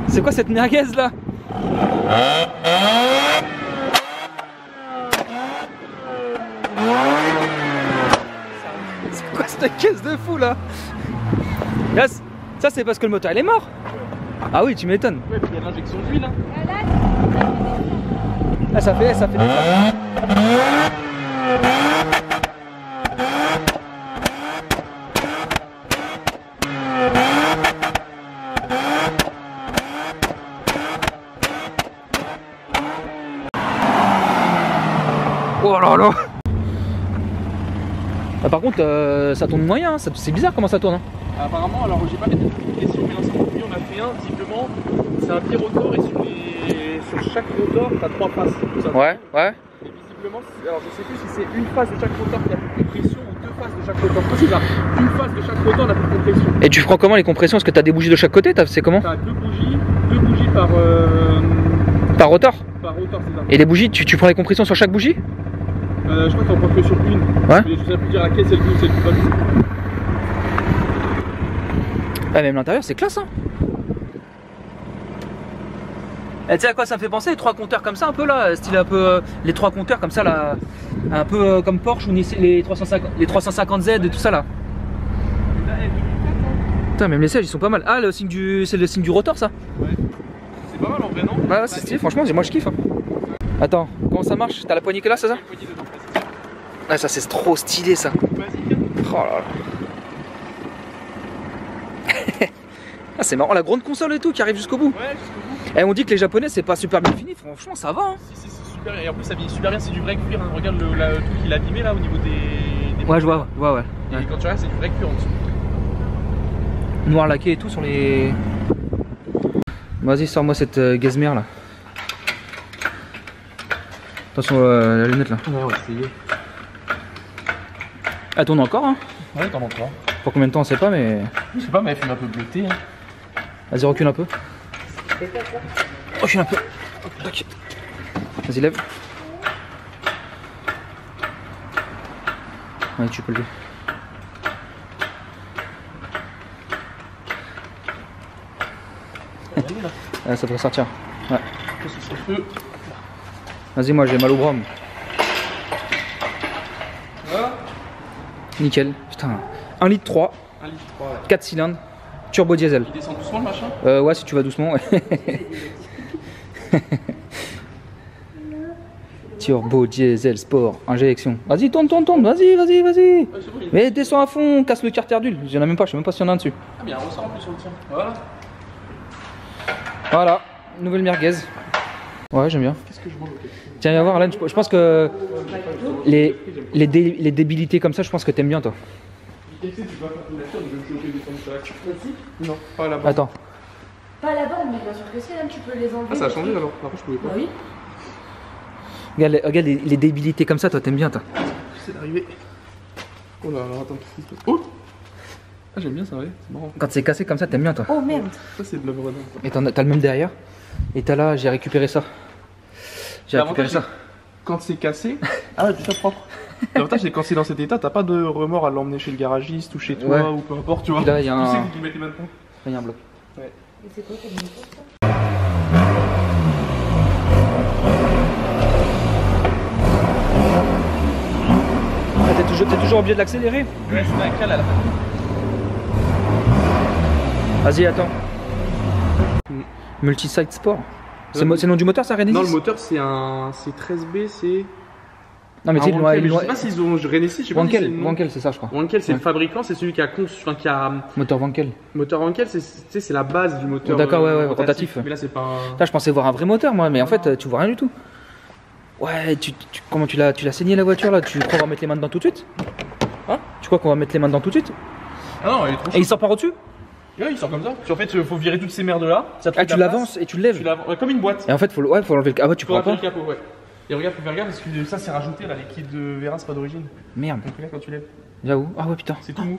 C'est quoi cette merguez là? C'est quoi cette caisse de fou là? Là ça c'est parce que le moteur il est mort. Ah oui, tu m'étonnes. Ouais, puis il y a l'injection d'huile. Hein. Ah, ça fait des fois. Oh là là. Ah, par contre, ça tourne moyen, hein. C'est bizarre comment ça tourne. Hein. Apparemment, alors j'ai pas fait de question, mais l'ensemble de on a fait un, visiblement, c'est un birotor et sur chaque rotor, t'as 3 phases. Ouais, ouais. Et visiblement, alors je sais plus si c'est une phase de chaque rotor qui a plus de compression ou 2 phases de chaque rotor. C'est ça, une phase de chaque rotor n'a plus de compression. Et tu prends comment les compressions? Est-ce que t'as des bougies de chaque côté? C'est comment? T'as deux bougies par rotor? Par rotor, c'est ça. Et les bougies, tu prends les compressions sur chaque bougie? Je crois que t'en prends que sur une. Ouais. Mais je sais plus dire laquelle c'est le plus bas. Ah, même l'intérieur c'est classe hein. Et tu sais à quoi ça me fait penser, les 3 compteurs comme ça un peu là, style un peu les 3 compteurs comme ça là, un peu comme Porsche ou les 350Z et tout ça là. Putain, même les sièges ils sont pas mal. Ah, c'est le signe du rotor ça. Ouais. C'est pas mal en vrai, non? Ouais, c'est stylé, franchement moi je kiffe hein. Attends, comment ça marche? T'as la poignée que là, c'est ça? Ah, ça c'est trop stylé ça. Vas-y, oh là là. Ah, c'est marrant, la grande console et tout qui arrive jusqu'au bout. Ouais, jusqu'au bout. Et on dit que les japonais c'est pas super bien fini, franchement ça va hein. Si, c'est super, et en plus ça vieillit super bien, c'est du vrai cuir, hein. Regarde le truc qu'il a abîmé là au niveau des Ouais, je vois, ouais. Et quand tu regardes, c'est du vrai cuir en dessous. Noir laqué et tout sur les... Vas-y, sors-moi cette gazmère là. Attention la lunette là. Ouais, ouais, c'est... Elle tourne encore hein. Ouais, t'en encore. Pour combien de temps on sait pas mais... Je sais pas, mais elle fume un peu bleuté. Hein. Vas-y, recule un peu. Recule un peu. Vas-y, lève. Ouais, tu peux lever. Ouais, ça devrait sortir. Ouais. Vas-y, moi j'ai mal au bras. Voilà. Nickel. Putain. 1,3 litre. 1,3 litre, ouais. 4 cylindres. Turbo diesel. Il descend doucement le machin? Ouais, si tu vas doucement. Ouais. Turbo diesel sport. Injection. Vas-y, tourne. Vas-y. Ouais, c'est bon, Mais descends à fond, casse le carter d'huile. Il y en a même pas, je sais même pas s'il y en a un dessus. Ah, bien, on ressort en plus sur le tien. Voilà. Voilà, nouvelle merguez. Ouais, j'aime bien. Qu'est-ce que je mange? Tiens, viens voir, Alan. Je pense que les débilités comme ça, je pense que t'aimes bien, toi. Non, pas là-bas. Attends. Pas là-bas, mais bien sûr que si, là tu peux les enlever. Ah, ça a changé alors? Après, je pouvais pas. Bah oui. Regarde les débilités comme ça, toi, t'aimes bien, toi. C'est d'arriver. Oh là là, attends. Oh! Ah, j'aime bien ça, ouais, c'est marrant. Quand c'est cassé comme ça, t'aimes bien, toi. Oh merde. Ça, c'est de l'œuvre d'art. Et t'as le même derrière. Et t'as là, j'ai récupéré ça. J'ai récupéré ça. Quand c'est cassé, ah ouais, tout ça propre. L'avantage, c'est que quand c'est dans cet état, t'as pas de remords à l'emmener chez le garagiste ou chez toi, Ouais. ou peu importe, tu vois. Puis là, il y a Tu sais un... que tu mettais maintenant. Là, il y a un bloc. Ouais. Et c'est quoi comme moteur ça? Ah, t'es toujours obligé de l'accélérer. Ouais, c'est un cal à la fin. Vas-y, attends. Multisite Sport. C'est le nom du moteur, ça, Renesis? Non, le moteur, c'est un. C'est 13B, c'est. Non, mais tu sais, Wankel, je sais pas s'ils ont. Renesis, je sais pas si c'est le nom. Wankel, c'est ça, je crois. Wankel, c'est Ouais. le fabricant, c'est celui qui a qui a. Moteur Wankel. Moteur Wankel, c'est la base du moteur. D'accord, ouais, rotatif. Mais là, c'est pas un. Là, je pensais voir un vrai moteur, moi, mais en fait, tu vois rien du tout. Ouais, comment tu l'as saigné la voiture là? Tu crois qu'on va mettre les mains dedans tout de suite? Hein? Tu crois qu'on va mettre les mains dedans tout de suite? Ah non, il est trop Et il sort par au-dessus? Ouais, il sort comme ça. En fait, il faut virer toutes ces merdes là. Ça te Ah, fait tu de la l'avances place. et tu le lèves? Ouais, comme une boîte. Et en fait, faut enlever le... Ah ouais, tu Faut prends enlever pas? le capot, ouais. Et regarde, faut faire gaffe parce que ça, c'est rajouté là, les kits de Vera, c'est pas d'origine. Merde. Donc regarde quand tu lèves. J'avoue. Ah ouais, putain. C'est tout mou.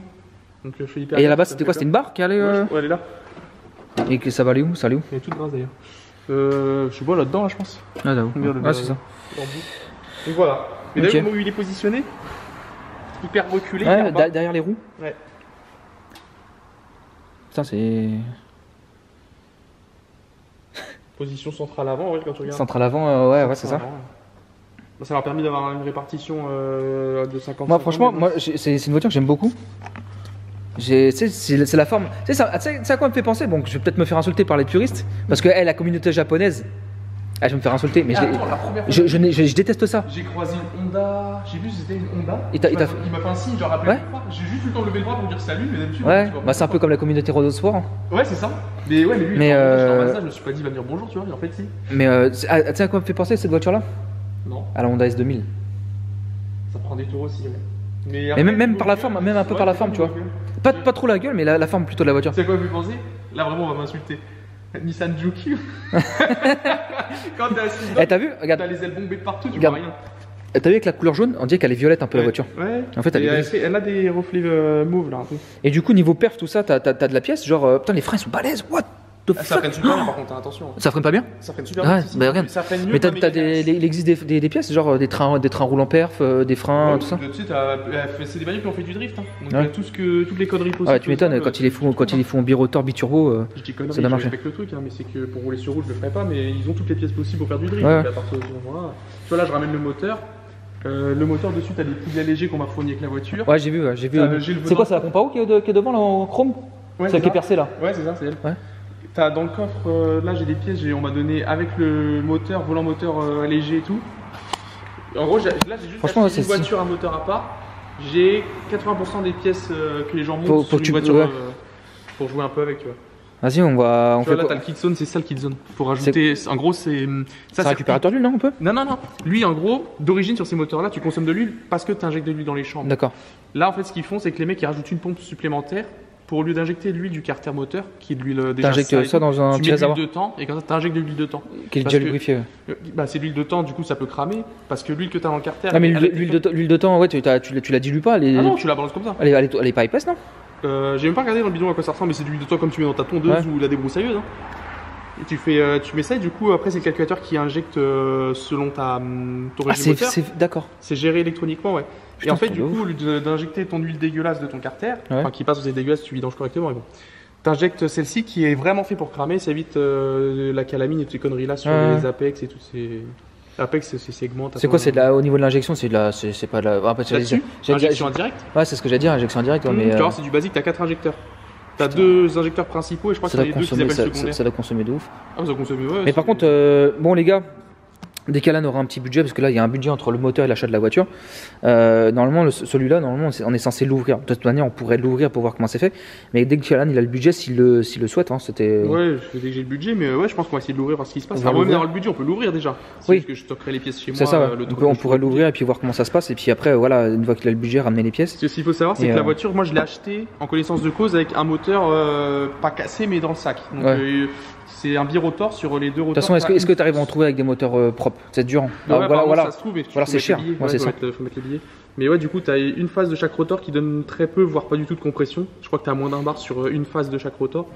Donc je fais hyper. Et là-bas, c'était quoi? C'était une barre qui allait... Ouais, elle est là. Et que ça va aller où? Ça allait où? Elle est toute grasse d'ailleurs. Je sais pas, là-dedans, là, je pense. Ah, j'avoue. Regarde, Ouais, c'est ça. Donc voilà. Et Ok. d'ailleurs, comment il est positionné? Hyper reculé. Ouais, hyper bas. derrière les roues. Ouais. Putain, c'est... Position centrale avant, ouais, quand tu regardes. Centrale avant, ouais, c'est ça. Avant, ouais. Bah, ça leur a permis d'avoir une répartition de 50. Moi, franchement, c'est une voiture que j'aime beaucoup. C'est la forme. Tu sais, à quoi elle me fait penser? Bon, je vais peut-être me faire insulter par les puristes, parce que la communauté japonaise, je vais me faire insulter, mais je déteste ça. J'ai croisé une Honda, j'ai vu si c'était une Honda. Il m'a fait un signe, genre rappelé le bras. J'ai juste eu le temps de lever le bras pour dire salut, mais d'habitude. Ouais, bah c'est un peu comme la communauté Rodo Sport. Hein. Ouais, c'est ça. Mais lui, je me suis pas dit, il va me dire bonjour, tu vois, mais en fait, si. Mais tu sais à quoi elle me fait penser cette voiture-là? Non. À la Honda S2000. Ça prend des tours aussi, ouais. Mais après, même par la forme, même un peu par la forme, tu vois. Pas trop la gueule, mais la forme plutôt de la voiture. Tu sais quoi, vous pensez? Là, vraiment, on va m'insulter. Nissan Juke. Quand t'es assis dedans, t'as vu? Regarde. T'as les ailes bombées de partout, tu Regarde. vois rien. T'as vu avec la couleur jaune, on dirait qu'elle est violette un peu la voiture. Ouais. En fait, elle a des reflets mauve là un peu. Et du coup, niveau perf, tout ça, t'as de la pièce, genre putain, les freins sont balèzes, what the fuck? Ça freine super bien par contre, attention. Ça freine pas bien? Ça freine super bien. Ouais, bah regarde. Ça freine mieux. Mais il existe des pièces, genre des trains roulants perf, des freins, tout ça. Tu sais, c'est des bagnoles qui ont fait du drift. Hein. Donc il y a toutes les conneries possibles. Ah, tu m'étonnes, quand ils les font en birotor, biturbo, je dis conneries, ça doit marcher. Je respecte le truc, hein, mais c'est que pour rouler sur route, je le ferai pas, mais ils ont toutes les pièces possibles pour faire du drift. Ouais. Donc à partir de ce moment-là, tu vois, là, je ramène le moteur. Le moteur dessus, t'as des petits allégés qu'on m'a fourni avec la voiture. Ouais, j'ai vu. C'est quoi, c'est la Comparo qui est devant là en chrome? Ouais, celle qui est percée là. Ouais, c'est ça, c'est elle. Ouais. T'as dans le coffre, là j'ai des pièces, on m'a donné avec le moteur, volant moteur allégé et tout. En gros, là j'ai juste acheté une voiture à moteur à part. J'ai 80% des pièces que les gens montent sur une voiture pour jouer un peu avec, tu vois. Vas-y, on va. Tu vois, là t'as le kit zone, c'est ça le kit zone. Pour rajouter, en gros c'est. C'est un récupérateur d'huile, non, un peu? Non. Lui, en gros, d'origine sur ces moteurs-là, tu consommes de l'huile parce que tu injectes de l'huile dans les chambres. D'accord. Là, en fait, ce qu'ils font, c'est que les mecs ils rajoutent une pompe supplémentaire. Pour au lieu d'injecter de l'huile du carter moteur, qui est de l'huile déjà. T'injectes ça dans un petit réservoir. Tu mets de temps et quand ça t'injectes de l'huile de temps. Qui est déjà lubrifié. Bah c'est l'huile de temps, du coup ça peut cramer parce que l'huile que t'as dans le carter. Ah mais l'huile de temps, ouais, tu la dilues pas. Ah non, tu la balances comme ça. Elle est pas épaisse, non? J'ai même pas regardé dans le bidon à quoi ça ressemble, mais c'est de l'huile de temps comme tu mets dans ta tondeuse ou la débroussailleuse. Hein. Et tu mets ça et du coup après c'est le calculateur qui injecte selon ton régime moteur. D'accord. C'est géré électroniquement, ouais. Putain, et en fait du coup au lieu d'injecter ton huile dégueulasse de ton carter, enfin qui passe aux huiles dégueulasses, tu vidanges correctement, mais bon. T'injectes celle-ci qui est vraiment fait pour cramer, ça évite la calamine et toutes ces conneries là sur les Apex et toutes ces. Apex c'est segments. C'est quoi, au niveau de l'injection, c'est pas de la. Injection indirecte. Ouais, c'est ce que j'allais dire, injection indirecte. Mais tu vois, c'est du basique, t'as 4 injecteurs. T'as 2 injecteurs principaux et je crois que t'as les 2 qui s'appellent secondaires. Ça doit consommer de ouf. Ah, ça consomme, ouais. Mais par contre, bon les gars, dès qu'Alan aura un petit budget, parce que là il y a un budget entre le moteur et l'achat de la voiture, normalement celui-là, on est censé l'ouvrir. De toute manière, on pourrait l'ouvrir pour voir comment c'est fait. Mais dès qu'Alan il a le budget, s'il le souhaite, hein, c'était. Ouais, dès que j'ai le budget, mais ouais, je pense qu'on va essayer de l'ouvrir, voir ce qui se passe. Ça va même dans le budget, on peut l'ouvrir déjà. Oui. Parce que je stockerai les pièces chez moi. C'est ça, on pourrait l'ouvrir et puis voir comment ça se passe. Et puis après, voilà, une fois qu'il a le budget, ramener les pièces. Ce qu'il faut savoir, c'est que la voiture, moi je l'ai achetée en connaissance de cause avec un moteur pas cassé mais dans le sac. Donc, c'est un birotor sur les 2 rotors. De toute façon, est-ce que tu arrives à en trouver avec des moteurs propres? C'est dur. Voilà, ça se trouve, voilà, c'est cher. Faut mettre les billets. Mais ouais, du coup, tu as une phase de chaque rotor qui donne très peu, voire pas du tout de compression. Je crois que tu as moins d'un bar sur une phase de chaque rotor,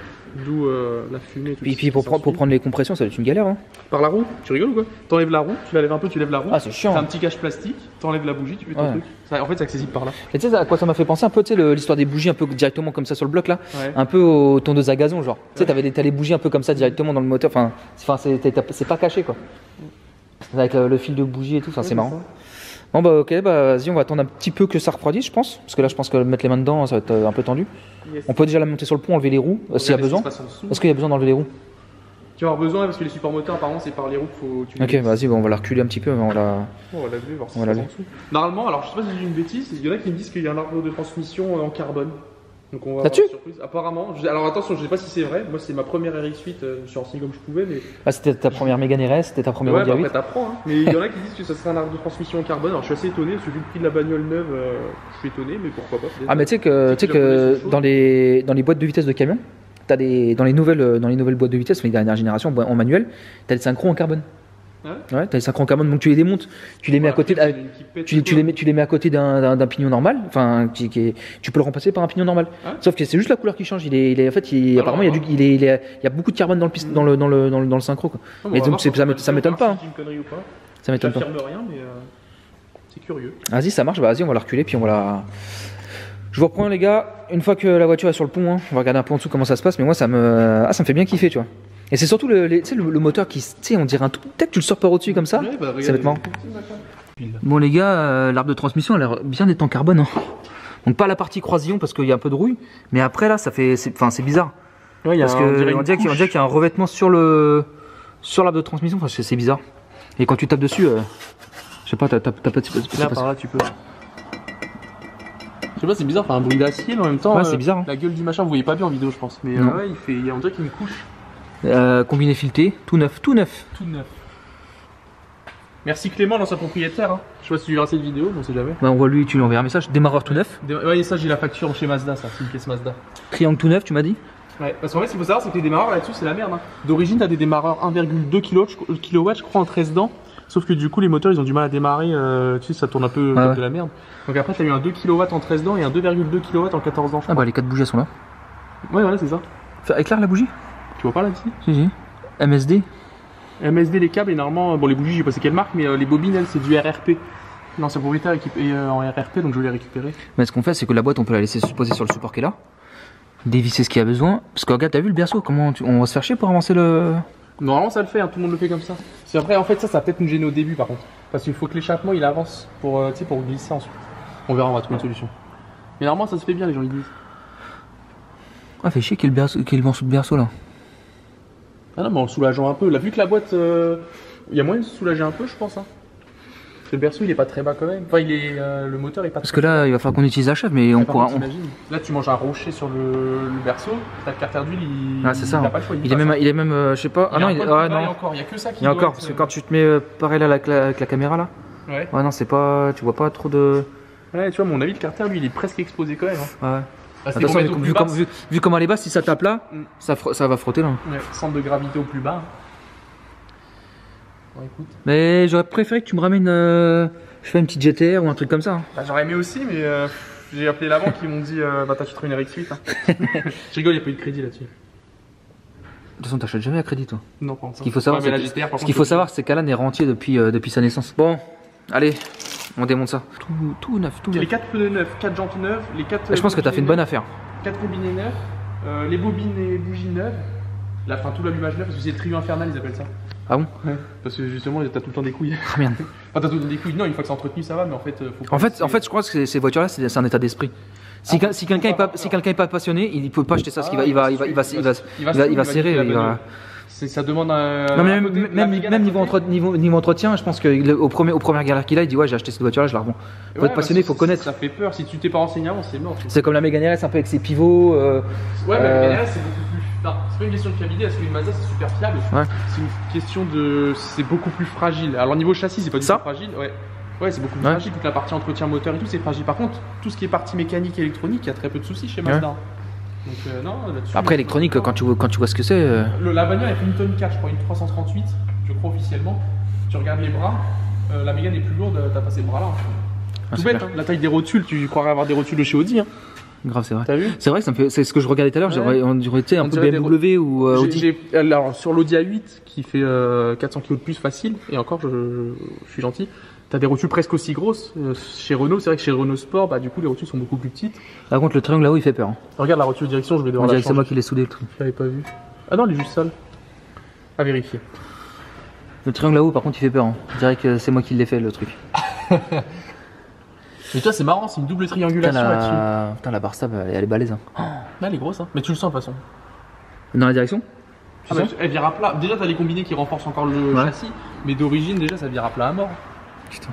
d'où la fumée. Et puis pour prendre les compressions, ça va être une galère. Hein. Par la roue, tu rigoles ou quoi? T'enlèves la roue, tu la lèves un peu, tu lèves la roue. Ah, c'est chiant. T'as un petit cache plastique, t'enlèves la bougie, tu fais ton truc. Ça, en fait, c'est accessible par là. Et tu sais à quoi ça m'a fait penser un peu, tu sais, l'histoire des bougies un peu directement comme ça sur le bloc là, un peu au tondeuse à gazon, genre. Tu sais, t'as les bougies un peu comme ça directement dans le moteur. Enfin, c'est pas caché quoi. Avec le fil de bougie et tout, c'est marrant. Bon bah ok, vas-y, on va attendre un petit peu que ça refroidisse, je pense, parce que là je pense que mettre les mains dedans ça va être un peu tendu. On peut déjà la monter sur le pont, enlever les roues s'il y a besoin. Est-ce qu'il y a besoin d'enlever les roues? Tu vas avoir besoin parce que les supports moteurs apparemment c'est par les roues qu'il faut tu. Ok, vas-y, on va la reculer un petit peu, on va lever, voir si ça passe en dessous. Normalement, alors je sais pas si j'ai dit une bêtise, il y en a qui me disent qu'il y a un arbre de transmission en carbone. Donc on va avoir une surprise. Apparemment, alors attention, je sais pas si c'est vrai. Moi, c'est ma première RX8. Je suis renseigné comme je pouvais, mais. Ah, c'était ta première Mégane RS, c'était ta première Audi A8. Après, t'apprends. Hein. Mais il y en a qui disent que ça serait un arbre de transmission en carbone. Alors, je suis assez étonné parce que vu le prix de la bagnole neuve, je suis étonné, mais pourquoi pas. Ah, mais tu sais que dans les boîtes de vitesse de camion, dans les nouvelles boîtes de vitesse, mais dernière génération en manuel, t'as des synchros en carbone. Ouais, t'as les synchros en carbone, donc tu les démontes, tu les mets à côté, tu les mets à côté d'un pignon normal, enfin, tu peux le remplacer par un pignon normal. Sauf que c'est juste la couleur qui change. Apparemment, il y a beaucoup de carbone dans le synchro. Quoi. Mais donc ça m'étonne pas. Ça m'étonne pas. J'affirme rien, mais c'est curieux. Vas-y, ça marche. Vas-y, on va la reculer, puis on va la. Je vous reprends les gars. Une fois que la voiture est sur le pont, on va regarder un peu en dessous comment ça se passe. Mais moi, ça me fait bien kiffer, tu vois. Et c'est surtout le moteur qui, tu sais, on dirait un tout. Peut-être que tu le sors par au-dessus comme ça. Ouais, bah, ça va être marrant. Bon, les gars, l'arbre de transmission a l'air bien d'être en carbone. Hein. Donc, pas la partie croisillon parce qu'il y a un peu de rouille. Mais après, là, ça fait. Enfin, c'est bizarre. Ouais, parce qu'on dirait qu'il y a un revêtement sur l'arbre de transmission. Enfin, c'est bizarre. Et quand tu tapes dessus, je sais pas, t'as pas de. Là, par là, tu peux. Je sais pas, c'est bizarre, faire un bruit d'acier, mais en même temps, ouais, c'est bizarre, hein. La gueule du machin, vous voyez pas bien en vidéo, je pense. Mais ouais, on dirait qu'il y a une couche. Combiné fileté, tout neuf. Merci Clément, l'ancien propriétaire. Hein. Je sais pas si tu verras cette vidéo, on sait jamais. Bah, on voit lui, tu lui enverras un message. Démarreur tout neuf. Ouais, ça, j'ai la facture chez Mazda, ça, c'est une pièce Mazda. Triangle tout neuf, tu m'as dit? Ouais, parce qu'en fait, ce qu'il faut savoir, c'est que les démarreurs là-dessus, c'est la merde. Hein. D'origine, t'as des démarreurs 1,2 kW, je crois, en 13 dents. Sauf que du coup, les moteurs, ils ont du mal à démarrer. Tu sais, ça tourne un peu comme de la merde. Donc après, t'as eu un 2 kW en 13 dents et un 2,2 kW en 14 dents. Ah bah, les 4 bougies sont là. Ouais, voilà, c'est ça. Éclaire la bougie? Tu vois pas là-dessus? Si. MSD. MSD, les câbles, et normalement, bon, les bougies, je sais pas c'est quelle marque, mais les bobines, elles, c'est du RRP. L'ancien propriétaire est en RRP, donc je vais les récupérer. Mais ce qu'on fait, c'est que la boîte, on peut la laisser se poser sur le support qui est là. Dévisser ce qu'il y a besoin. Parce que regarde, t'as vu le berceau? Comment on va se faire chier pour avancer le. Normalement, ça le fait, hein, tout le monde le fait comme ça. C'est vrai, en fait, ça va peut-être nous gêner au début, par contre. Parce qu'il faut que l'échappement, il avance pour glisser ensuite. On verra, on va trouver une solution. Mais normalement, ça se fait bien, les gens, ils disent. Ah, fait chier qu'il y ait le morceau de berceau là. Ah non, mais en le soulageant un peu. Là, vu que la boîte, il y a moyen de se soulager un peu, je pense. Hein. Parce que le berceau, il est pas très bas quand même. Enfin, le moteur est pas. Parce que là, il va falloir qu'on utilise la chef, mais on pourra. Là, tu manges un rocher sur le berceau. T'as le carter d'huile, ah, c'est ça. Il est même, je sais pas. Ah non, il y a que ça qui. Il y a encore, parce que quand tu te mets pareil là avec la caméra là. Ouais. Ouais, non, c'est pas. Tu vois pas trop de. Ouais, tu vois, mon avis, le carter, lui, il est presque exposé quand même. Hein. Ouais. Attention, vu comment elle est basse, si ça tape là, ça va frotter là. Ouais, centre de gravité au plus bas. Bon, écoute. Mais j'aurais préféré que tu me ramènes. Je fais une petite GTR ou un truc comme ça. Hein. Bah, j'aurais aimé aussi, mais j'ai appelé la banque, ils m'ont dit bah t'achèteras une RX8. Hein. Je rigole, il n'y a pas eu de crédit là-dessus. De toute façon, t'achètes jamais à crédit toi. Non, pas ce qu'il faut savoir, c'est qu'Alan est rentier depuis sa naissance. Bon, allez. On démonte ça. Tout neuf, tout neuf. Les 4 pneus neufs, 4 jantes neuves, les 4. Je pense que t'as fait une bonne affaire. 4 robinets neufs, les bobines et bougies neuves. Fin, tout l'allumage neuf, parce que c'est le trio infernal, ils appellent ça. Ah bon? Ouais. Parce que justement, t'as tout le temps des couilles. Ah merde. Enfin, t'as tout le temps des couilles. Non, une fois que c'est entretenu, ça va, mais en fait, faut pas. En fait, je crois que ces voitures-là, c'est un état d'esprit. Si quelqu'un est pas passionné, il peut pas acheter ça, parce qu'il va serrer. Ça demande un. Non, mais même niveau entretien, je pense qu'aux premières galères qu'il a, il dit ouais, j'ai acheté cette voiture-là, je la revends. Faut être passionné, faut connaître. Ça fait peur, si tu t'es pas renseigné avant, c'est mort. C'est comme la Mégane RS un peu avec ses pivots. Ouais, mais la Mégane RS c'est beaucoup plus. Non, c'est pas une question de fiabilité, parce qu'une Mazda c'est super fiable. Ouais. C'est une question de. C'est beaucoup plus fragile. Alors, niveau châssis, c'est pas du tout fragile. Ouais, c'est beaucoup plus fragile. Toute la partie entretien moteur et tout, c'est fragile. Par contre, tout ce qui est partie mécanique et électronique, il y a très peu de soucis chez Mazda. Donc, non, après électronique, quand tu vois ce que c'est. La bagnole elle fait une tonne 4, je crois, une 338, je crois officiellement. Tu regardes les bras, la Mégane est plus lourde, t'as pas ces bras là. Tout bête, hein. La taille des rotules, tu croirais avoir des rotules de chez Audi. Hein. Grave, c'est vrai. T'as vu? C'est vrai que c'est ce que je regardais tout à l'heure, on dirait un peu BMW ou Audi. Alors sur l'Audi A8 qui fait 400 kg de plus facile, et encore je suis gentil. T'as des rotules presque aussi grosses. Chez Renault, c'est vrai que chez Renault Sport, bah du coup les rotules sont beaucoup plus petites. Par contre, le triangle là-haut il fait peur. Hein. Regarde la rotule de direction, je vais devoir la changer. C'est moi qui l'ai soudé le truc. Je l'avais pas vu. Ah non, elle est juste sale. À vérifier. Le triangle là-haut, par contre, il fait peur. Hein. Je dirais que c'est moi qui l'ai fait le truc. Mais toi, c'est marrant, c'est une double triangulation là-dessus. Putain, la barre stab, elle est balèze. Hein. Elle est grosse, hein. Mais tu le sens de toute façon. Dans la direction? Elle vire à plat. Déjà, t'as les combinés qui renforcent encore le châssis, mais d'origine, déjà, ça vire à plat à mort. Putain.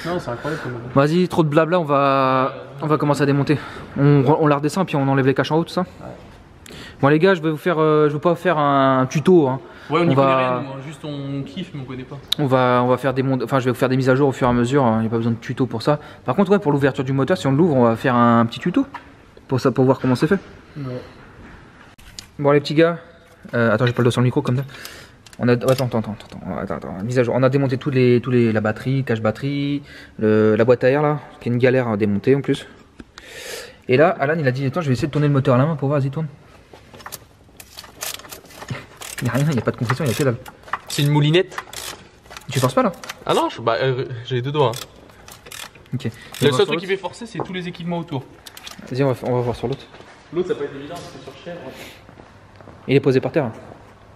Non, c'est incroyable. Vas-y, trop de blabla, on va commencer à démonter. On la redescend puis on enlève les caches en haut, tout ça. Ouais. Bon les gars, je vais pas faire un tuto. Hein. Ouais, on y connaît rien, nous, juste on kiffe, mais on connaît pas. On va faire je vais vous faire des mises à jour au fur et à mesure. Il n'y a pas besoin de tuto pour ça. Par contre, ouais, pour l'ouverture du moteur, si on l'ouvre, on va faire un petit tuto pour voir comment c'est fait. Ouais. Bon les petits gars, attends, j'ai pas le dos sur le micro comme ça. Attends, mise à jour. On a démonté la batterie, cache batterie, la boîte à air là, qui est une galère à démonter en plus. Et là, Alan il a dit attends, je vais essayer de tourner le moteur à la main pour voir, vas-y tourne. Il n'y a rien, il n'y a pas de compression, il y a que dalle. C'est une moulinette. Tu forces pas là? Ah non, j'ai les deux doigts. Hein. Ok. Le seul truc qui fait forcer, c'est tous les équipements autour. Vas-y, on va voir sur l'autre. L'autre, ça peut être évident, c'est sur chair. Il est posé par terre.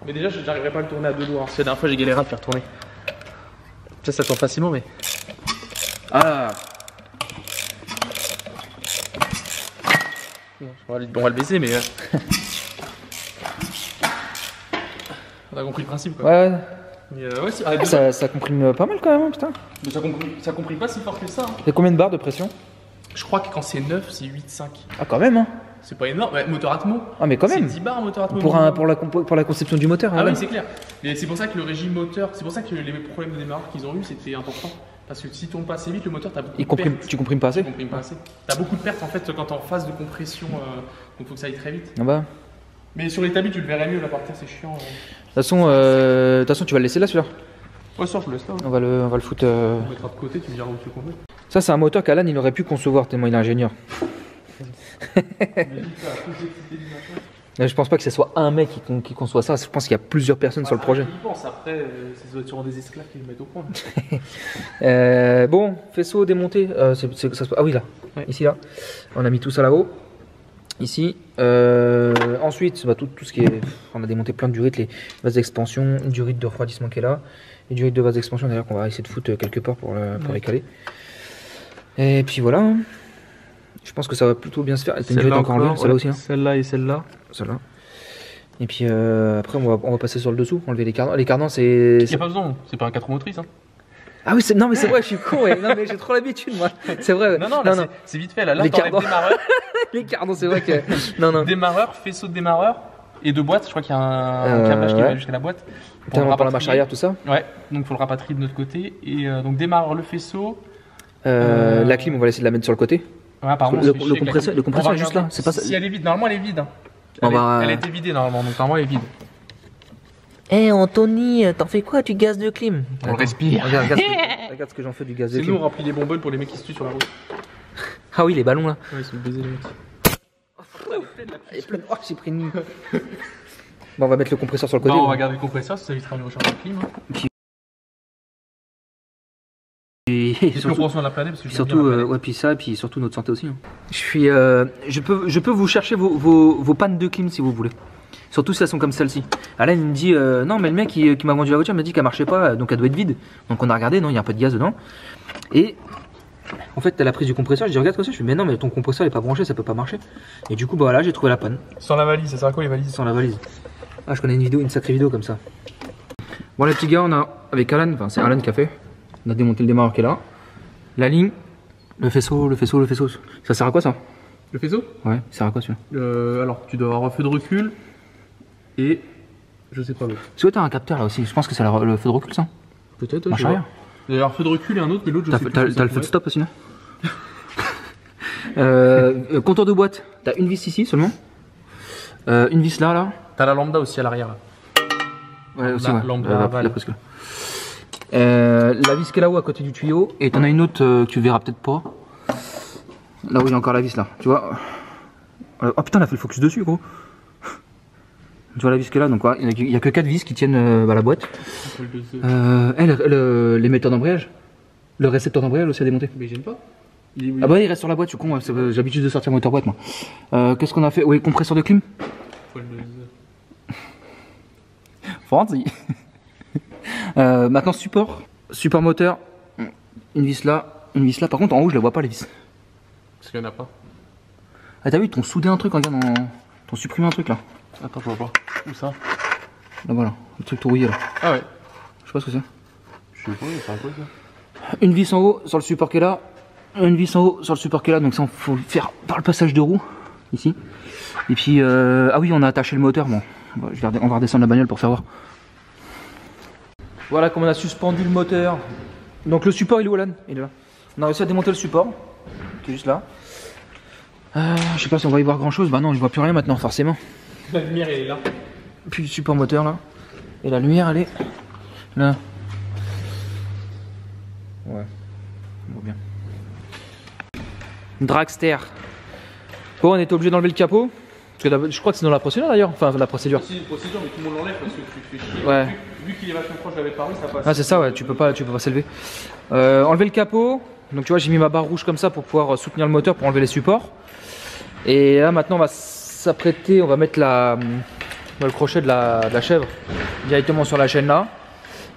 Mais déjà, j'arriverai pas à le tourner à deux doigts. C'est la dernière fois, j'ai galéré à le faire tourner. Ça tourne facilement, mais. Ah. On va le baisser, mais. On a compris le principe, quoi. Ouais. Mais ouais, ça comprime pas mal quand même, putain. Mais ça comprime pas si fort que ça. Hein. Et combien de barres de pression? Je crois que quand c'est 9, c'est 8,5. Ah, quand même, hein. C'est pas énorme. Ouais, moteur Atmo. Ah, mais quand même. C'est 10 barres moteur Atmo. Pour la conception du moteur. Ah, oui, c'est clair. Et c'est pour ça que le régime moteur, c'est pour ça que les problèmes de démarrage qu'ils ont eu, c'était important. Parce que si tu tournes pas assez vite, le moteur, t'as beaucoup de pertes. Tu comprimes pas assez? Tu comprimes pas assez. T'as beaucoup de pertes en fait quand t'es en phase de compression, donc faut que ça aille très vite. Ah bah. Mais sur l'établi, tu le verrais mieux, là par terre, c'est chiant. De toute façon, tu vas le laisser là, celui-là? Ouais, ça, je le laisse là. Ouais. On va le foutre. On le mettra de côté, tu me diras où tu le conduis. Ça, c'est un moteur qu'Alan il aurait pu concevoir tellement il est ingénieur. Je pense pas que ce soit un mec qui conçoit ça, je pense qu'il y a plusieurs personnes sur le projet. Il pense après, c'est sûrement des esclaves qui le mettent au point. Bon, faisceau démonté. Ah oui, là. Ouais. Ici, là. On a mis tout ça là-haut. Ici. Ensuite, bah, tout ce qui est. On a démonté plein de durites, les vases d'expansion, une durite de refroidissement qui est là. Une durite de vase d'expansion d'ailleurs qu'on va essayer de foutre quelque part pour les caler. Et puis voilà. Je pense que ça va plutôt bien se faire. Une durite encore enlevée, celle-là aussi. Hein. Celle-là et celle-là. Celle-là. Et puis après, on va passer sur le dessous, enlever les cardans. Les cardans, c'est. Il n'y a pas besoin, c'est pas un 4 roues motrices. Hein. Ah oui, non, mais c'est vrai, je suis con. Ouais. Non, mais j'ai trop l'habitude, moi. C'est vrai. Non, c'est vite fait. Là, les cardans. Démarreur. Les cardans, c'est vrai que. Non. Démarreur, faisceau de démarreur et deux boîtes. Je crois qu'il y a un câblage qui va jusqu'à la boîte. Pour la marche arrière, tout ça. Ouais, donc il faut le rapatrier de notre côté. Et donc démarreur, le faisceau. La clim, on va essayer de la mettre sur le côté. Ouais, pardon, le compresseur est juste là. C'est pas ça. Si elle est vide, normalement elle est vide. Elle a été vidée normalement, donc normalement elle est vide. Eh Anthony, t'en fais quoi du gaz de clim? On le respire. Regarde ce que j'en fais du gaz de clim. C'est nous on remplit les bonbonnes pour les mecs qui se tuent sur la route. Ah oui, les ballons là. Ouais, ils sont baisés les mecs. Oh, j'ai pris une. Bon, on va mettre le compresseur sur le côté. Non, on va garder le compresseur, ça évitera de recharger le clim. Et surtout, puis ça, et puis surtout notre santé aussi. Hein. Je peux vous chercher vos pannes de clim si vous voulez. Surtout si elles sont comme celle-ci. Alain il me dit non mais le mec qui m'a vendu la voiture m'a dit qu'elle marchait pas, donc elle doit être vide. Donc on a regardé, non il y a un peu de gaz dedans. Et en fait t'as la prise du compresseur, je dis regarde quoi ça, je fais mais non mais ton compresseur il est pas branché, ça peut pas marcher. Et du coup bah voilà j'ai trouvé la panne. Sans la valise, ça sert à quoi les valises? Sans la valise. Ah je connais une sacrée vidéo comme ça. Bon les petits gars on a avec Alan, enfin c'est Alan qui a fait. On a démonté le démarreur qui est là. La ligne, le faisceau. Ça sert à quoi ça? Le faisceau? Ouais, ça sert à quoi celui-là? Alors, tu dois avoir un feu de recul et je sais pas l'autre. Est-ce que t'as un capteur là aussi? Je pense que c'est le feu de recul ça? Peut-être, marche arrière. Il y a un feu de recul et un autre, mais l'autre je sais plus. T'as le feu de stop aussi, non? Compteur de boîte, t'as une vis ici seulement. Une vis là. T'as la lambda aussi à l'arrière là. Ouais, aussi, ouais. Lambda, la presque là. La vis qui est là-haut à côté du tuyau, et t'en as une autre que tu verras peut-être pas. Là où il y a encore la vis là, tu vois. Oh putain, elle a fait le focus dessus gros. Tu vois la vis qui est là, donc ouais, il y a que 4 vis qui tiennent la boîte. L'émetteur d'embrayage, le récepteur d'embrayage aussi à démonter. Mais j'aime pas. Ah bah il reste sur la boîte, je suis con, j'ai l'habitude de sortir moteur boîte moi. Qu'est-ce qu'on a fait? Oui, compresseur de clim. Fancy. Maintenant support moteur, une vis là. Par contre en haut je la vois pas les vis. Parce qu'il y en a pas. Ah t'as vu, t'ont soudé un truc, regarde, t'ont supprimé un truc là. Attends, je vois pas. Où ça? Là voilà, le truc tout rouillé là. Ah ouais. Je sais pas ce que c'est. Je sais pas, c'est un quoi ça? Une vis en haut sur le support qui est là. Une vis en haut sur le support qui est là, donc ça faut le faire par le passage de roue ici. Et puis ah oui on a attaché le moteur, bon on va redescendre la bagnole pour faire voir. Voilà comme on a suspendu le moteur. Donc le support il est où Alan? Il est là. On a réussi à démonter le support, qui est juste là. Je sais pas si on va y voir grand chose, bah non je vois plus rien maintenant forcément. La lumière elle est là. Puis le support moteur là. Et la lumière elle est là. Ouais, on voit bien. Dragster. Bon, on était obligé d'enlever le capot. Parce que je crois que c'est dans la procédure d'ailleurs. Enfin, la procédure. C'est une procédure, mais tout le monde l'enlève parce que tu fais chier. Ouais. Vu qu'il est vachement proche de la paroi, ça passe. Ah, c'est ça, ouais, tu peux pas s'élever. Enlever le capot. Donc, tu vois, j'ai mis ma barre rouge comme ça pour pouvoir soutenir le moteur pour enlever les supports. Et là, maintenant, on va s'apprêter. On va mettre le crochet de la chèvre directement sur la chaîne là,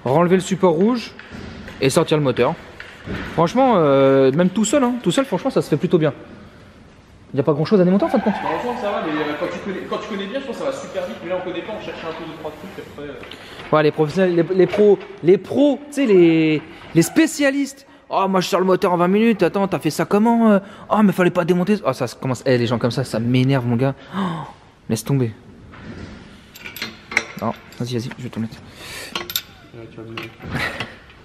renlever le support rouge et sortir le moteur. Franchement, même tout seul, franchement ça se fait plutôt bien. Il n'y a pas grand chose à démonter en fin de compte. Franchement ça va, mais quand tu connais bien, je pense que ça va super vite. Mais là on connaît pas, on cherche un peu de 3 trucs après. Ouais, les professionnels, les pros, tu sais, les spécialistes. Oh, moi je sors le moteur en 20 minutes, attends, t'as fait ça comment? Oh, mais fallait pas démonter. Oh, ça commence. Les gens comme ça m'énerve, mon gars. Oh, laisse tomber. Non, vas-y, je vais te mettre. Ouais, tu vas me...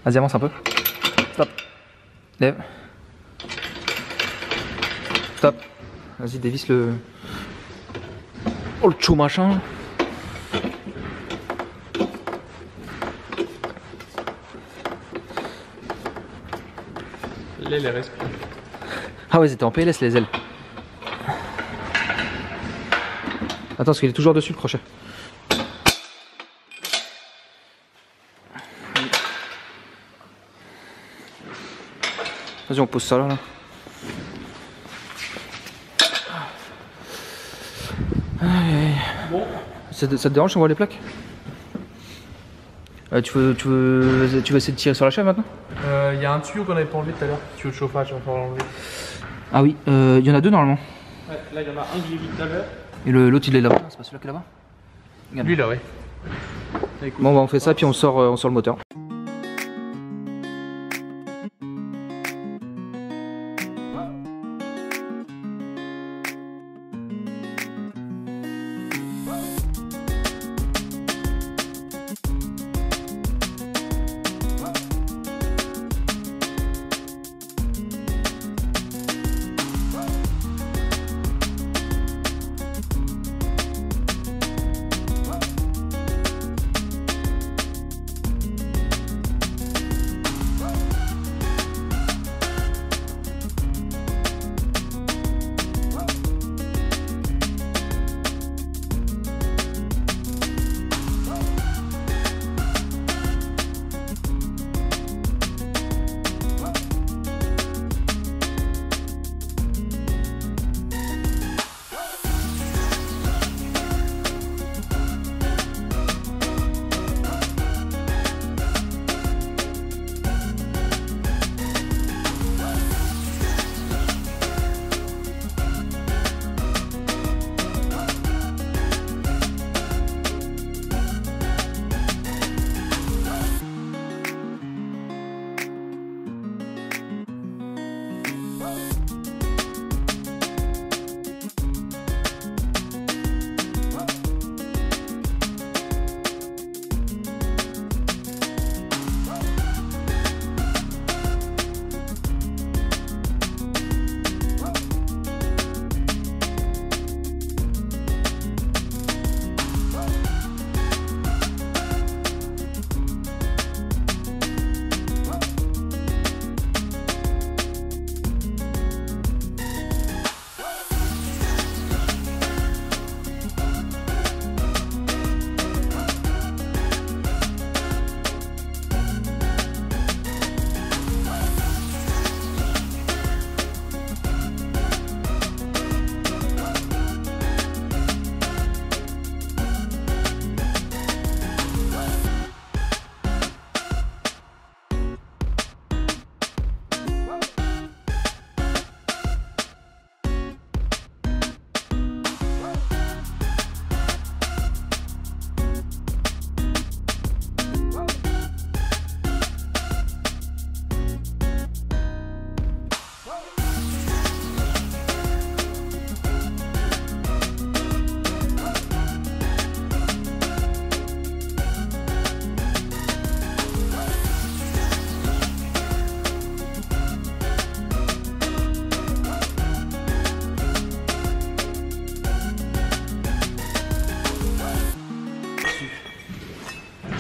Vas-y, avance un peu. Stop. Lève. Stop. Vas-y, dévisse le. Oh, le chou machin. L'aile, elle respire. Ah ouais, c'était en PLS les ailes. Attends, parce qu'il est toujours dessus le crochet. Vas-y, on pose ça là. Bon. Ça te dérange si on voit les plaques? Tu veux essayer de tirer sur la chèvre maintenant? Il y a un tuyau qu'on avait pas enlevé tout à l'heure. Tuyau de chauffage, on va falloir l'enlever. Ah oui, il y en a deux normalement. Ouais, là il y en a un que j'ai vu tout à l'heure. Et l'autre il est là-bas, c'est pas celui-là qui est là-bas? Regarde. Lui là, ouais. Bon, bah on fait ça puis on sort le moteur.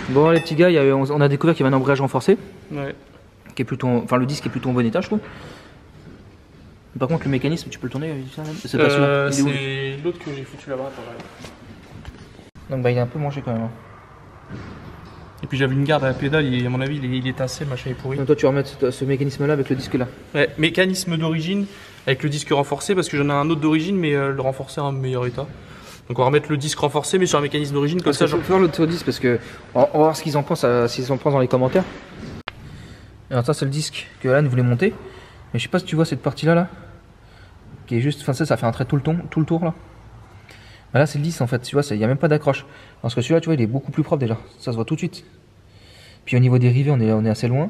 Bon les petits gars, on a découvert qu'il y avait un embrayage renforcé. Ouais. Qui est plutôt, enfin le disque est plutôt en bon état je trouve. Par contre le mécanisme tu peux le tourner, c'est pas celui-là. C'est l'autre que j'ai foutu là-bas. Donc bah il est un peu mangé quand même. Hein. Et puis j'avais une garde à la pédale, à mon avis il est tassé, le machin est pourri. Donc toi tu vas remettre ce mécanisme là avec le disque là. Ouais, mécanisme d'origine avec le disque renforcé parce que j'en ai un autre d'origine mais le renforcé en meilleur état. Donc on va remettre le disque renforcé mais sur un mécanisme d'origine comme ça. Je vais faire l'autre disque parce que on va voir ce qu'ils en pensent, s'ils en pensent dans les commentaires. Alors ça c'est le disque que Alan voulait monter. Mais je sais pas si tu vois cette partie là qui est juste, enfin ça fait un trait tout le tour là. Ben là c'est le disque en fait, tu vois, il n'y a même pas d'accroche. Parce que celui-là tu vois il est beaucoup plus propre déjà, ça se voit tout de suite. Puis au niveau des rivets on est assez loin.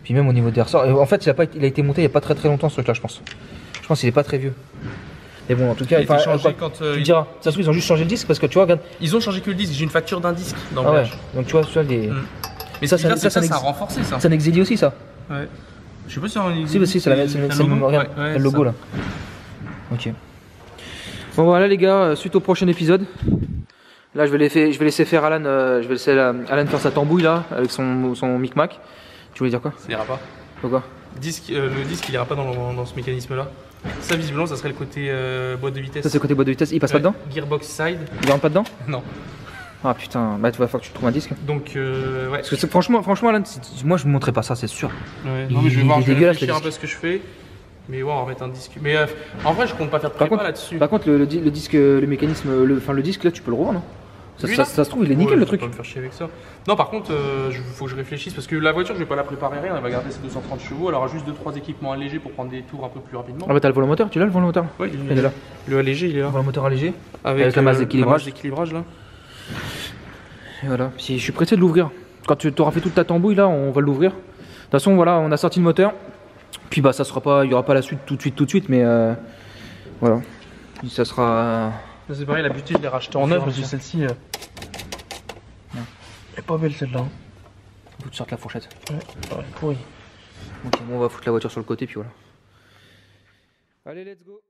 Puis même au niveau des ressorts, en fait il a été monté il n'y a pas très longtemps ce truc là je pense. Je pense qu'il est pas très vieux. Mais bon en tout cas il a été changé quand tu diras, ça se trouve ils ont juste changé le disque parce que tu vois regarde. Ils ont changé que le disque, j'ai une facture d'un disque dans le donc tu vois des... Mais ça a renforcé ça. C'est un Exili aussi ça. Ouais. Je sais pas si c'est un Exili. Si, c'est le logo là. Ok. Bon voilà les gars, suite au prochain épisode. Là je vais laisser faire Alan, je vais laisser Alan faire sa tambouille là avec son micmac. Tu voulais dire quoi? Ça ira pas. Pourquoi? Le disque il ira pas dans ce mécanisme là. Ça visiblement ça serait le côté boîte de vitesse. Ça c'est le côté boîte de vitesse, il passe pas dedans? Gearbox side. Il rentre pas dedans? Non. Ah putain, bah tu vas falloir que tu trouves un disque. Donc ouais. Parce que franchement Alan, moi je me montrerai pas ça, c'est sûr. Ouais. Non mais je vais voir, je vais réfléchir un peu ce que je fais. Mais ouais, on va remettre un disque. Mais en vrai, je compte pas faire de prépa là-dessus. Par contre, le disque, le mécanisme, le disque là, tu peux le revoir, non? Ça se trouve, il est nickel le truc. Je vais pas me faire chier avec ça. Non, par contre, faut que je réfléchisse parce que la voiture, je vais pas la préparer rien. Elle va garder ses 230 chevaux. Elle aura juste 2-3 équipements allégés pour prendre des tours un peu plus rapidement. Ah bah t'as le volant moteur, tu l'as le volant moteur? Oui, il est là. Le allégé, il est là. Le volant moteur allégé. Avec la masse d'équilibrage. Là. Et voilà. Si je suis pressé de l'ouvrir. Quand tu auras fait toute ta tambouille là, on va l'ouvrir. De toute façon, voilà, on a sorti le moteur. Puis bah ça sera pas, il y aura pas la suite tout de suite, mais voilà, ça sera. C'est pareil, la butée je l'ai rachetée en neuf parce que celle-ci, elle est pas belle celle-là. Faut que tu sortes la fourchette. Ouais, pourri. Ok, bon, on va foutre la voiture sur le côté puis voilà. Allez, let's go.